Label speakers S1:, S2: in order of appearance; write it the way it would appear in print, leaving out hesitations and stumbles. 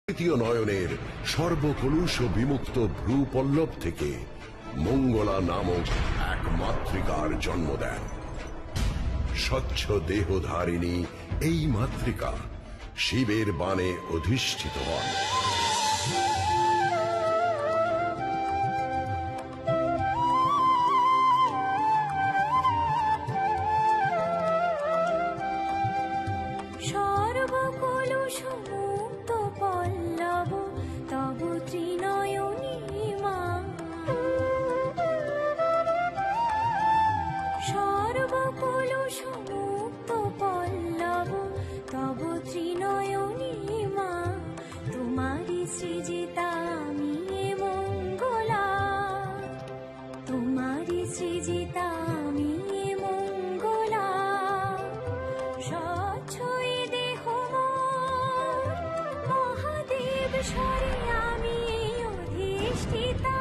S1: তৃতীয় নয়নের সর্বকলুষ বিমুক্ত ভ্রুপল্লব থেকে মঙ্গলা নামক এক মাতৃকার জন্ম দেন। স্বচ্ছ দেহধারিণী এই মাতৃকা শিবের বাণে অধিষ্ঠিত হন।
S2: সর্বকলুষমুক্ত পল্লব তব ত্রিনয়নী মা, সর্বকলুষমুক্ত পল্লব তব ত্রিনয়নী মা, তোমারি সৃজিতা আমি মঙ্গলা, তোমারি সৃজিতা আমি মঙ্গলা। স্বচ্ছই দেহ মহাদেব স্বরে আমি অধিষ্ঠিতা,